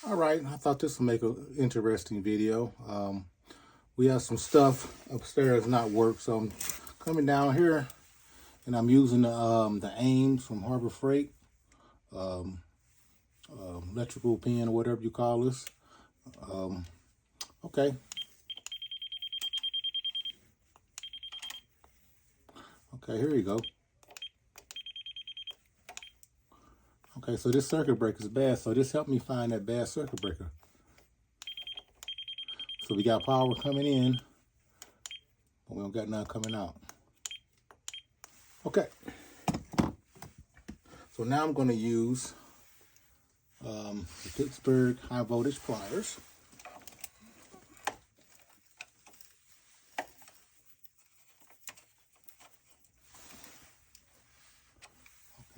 All right, I thought this would make an interesting video. We have some stuff upstairs not work, so I'm coming down here and I'm using the Ames from Harbor Freight, electrical pen or whatever you call this. Okay. Okay, here you go. Okay, so this circuit breaker is bad, so this helped me find that bad circuit breaker. So we got power coming in, but we don't got none coming out. Okay. So now I'm going to use the Pittsburgh high voltage pliers.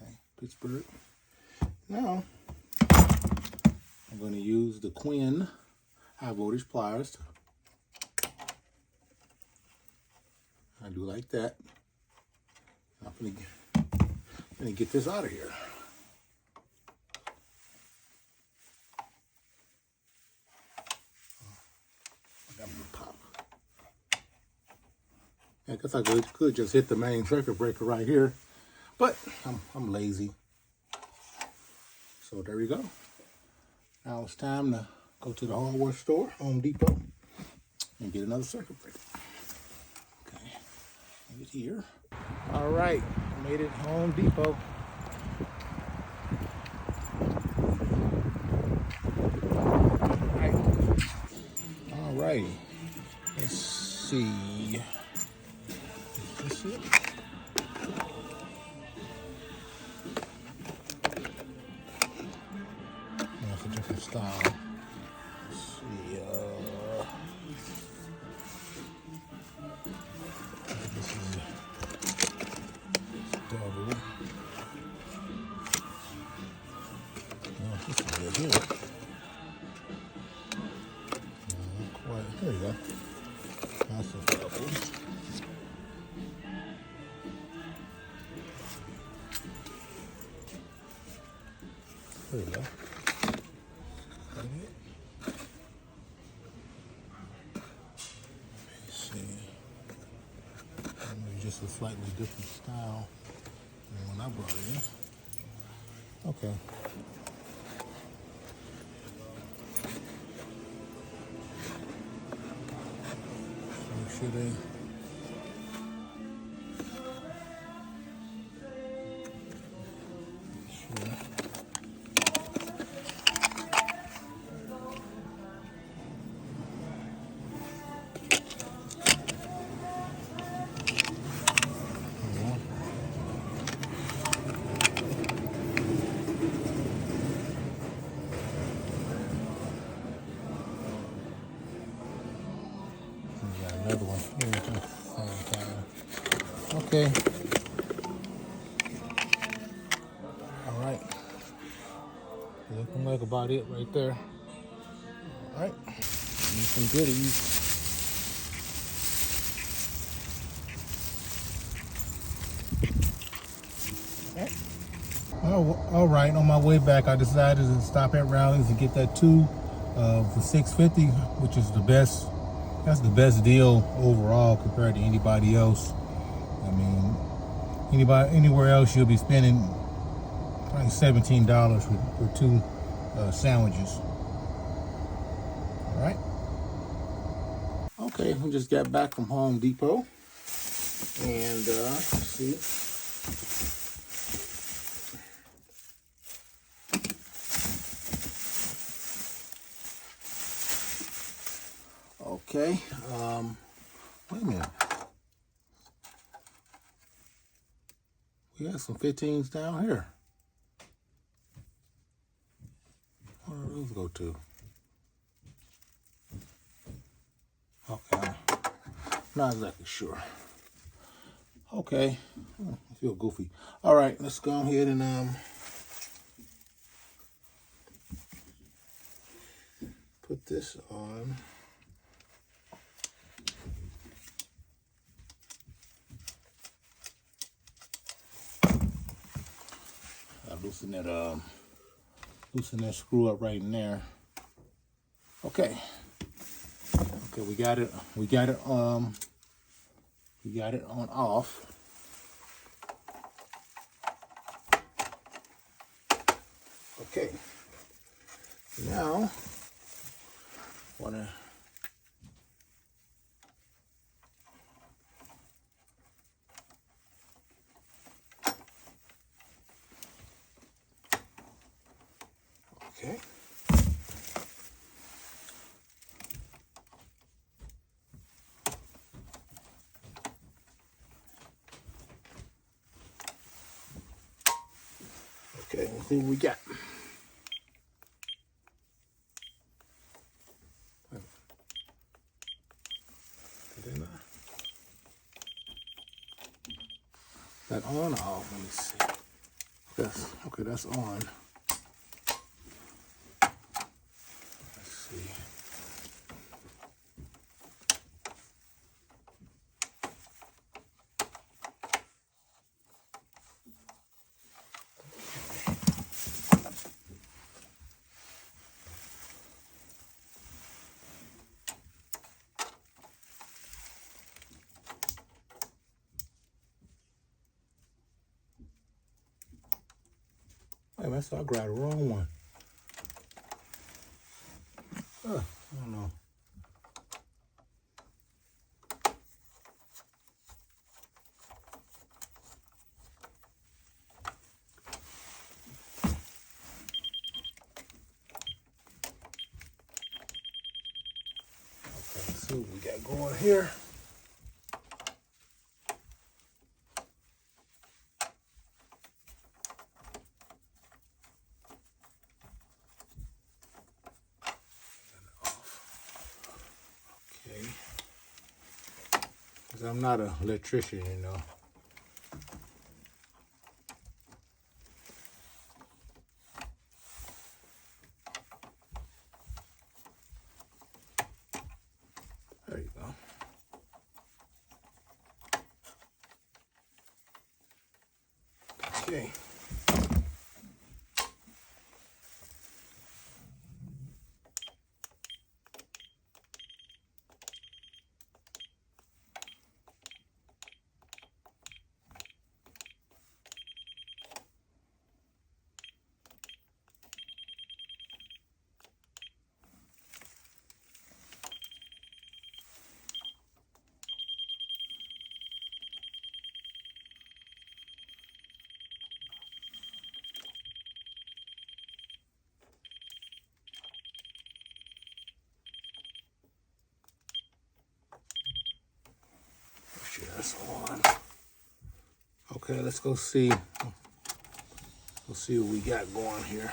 Okay, Pittsburgh. Now, I'm going to use the Quinn high voltage pliers. I do like that. I'm going to get this out of here. I got my pop. I guess I could just hit the main circuit breaker right here, but I'm lazy. So there we go. Now it's time to go to the hardware store, Home Depot, and get another circuit breaker. Okay, leave it here. All right, made it Home Depot. All right, let's see. Is this it? That's a different style. Let's see. This is double. No, this is good here. Not quite. There you go. That's a double. There you go. Just a slightly different style than when I brought it in. Okay. Make sure they another one here at the same time. Okay. All right. Looking like about it right there. All right. Need some goodies. All right. On my way back, I decided to stop at Rallies and get that 2 for $6.50, which is the best. That's the best deal overall compared to anybody else. I mean, anywhere else you'll be spending probably $17 for 2 sandwiches. All right. Okay, we just got back from Home Depot, and let's see. Okay, wait a minute. We got some 15s down here. Where do those go to? Okay, not exactly sure. Okay, I feel goofy. All right, let's go ahead and put this on. Loosen that screw up right in there. Okay. Okay, we got it. We got it on off. Okay. Now, wanna okay. Okay, let's see what we got. That on or off? Let me see. Okay, that's on. Let's see. Hey, man, so I grabbed the wrong one. I don't know. Okay, let's see what we got going here. Okay. Because I'm not an electrician, you know. There you go. Okay. Sure that's on. Okay, let's go see. Let's see what we got going here.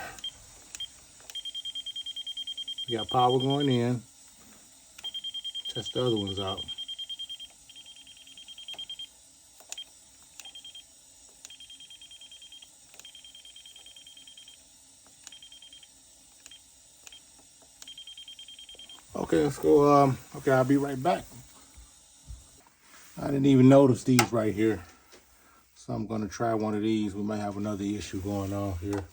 We got power going in. Test the other ones out. Okay, let's go. Okay, I'll be right back. I didn't even notice these right here. So I'm gonna try one of these. We might have another issue going on here.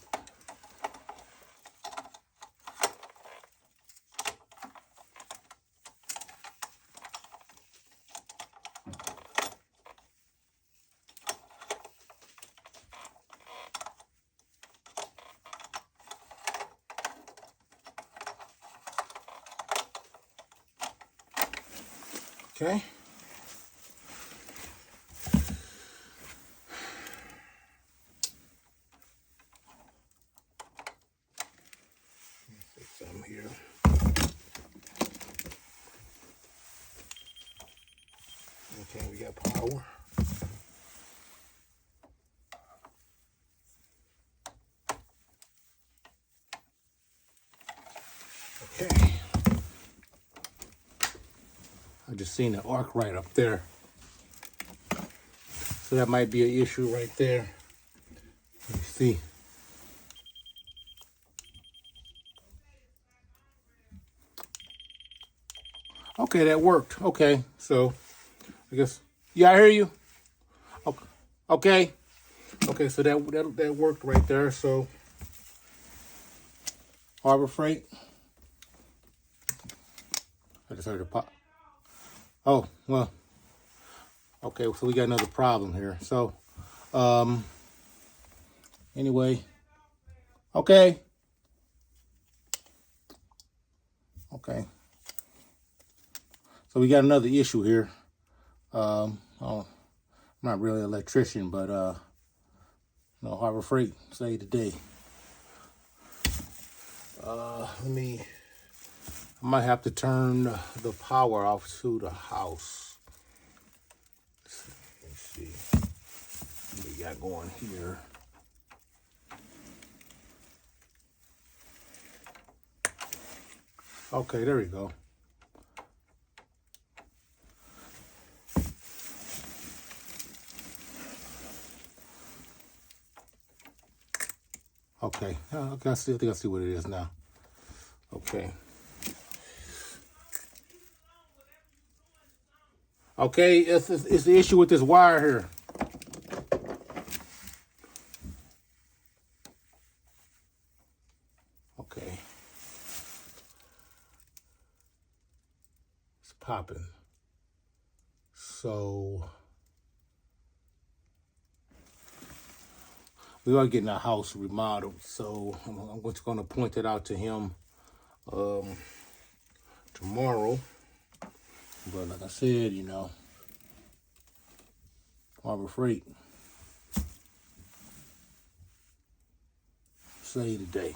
Okay. Fix some here. Okay, we got power. Okay. I just seen an arc right up there. So that might be an issue right there. Let me see. Okay, that worked. Okay, so I guess, yeah, I hear you. Okay, okay, so that worked right there. So Harbor Freight. I just heard a pop. Oh, well. Okay, so we got another problem here. So, anyway. Okay. Okay. So we got another issue here. Oh, I'm not really an electrician, but no, Harbor Freight say today. I might have to turn the power off to the house. Let's see what we got going here. Okay, there we go. Okay, okay, I think I see what it is now. Okay. Okay, it's the issue with this wire here. Okay. It's popping. So we are getting our house remodeled, so I'm just going to point it out to him tomorrow. But like I said, you know, Harbor Freight say today.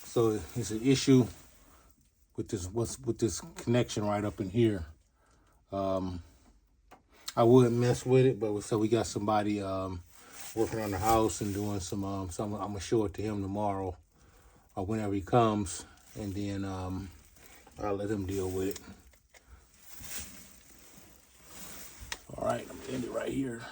So it's an issue with this connection right up in here. I wouldn't mess with it, but so we got somebody working on the house and doing some I'm gonna show it to him tomorrow or whenever he comes, and then I'll let him deal with it. All right, I'm gonna end it right here.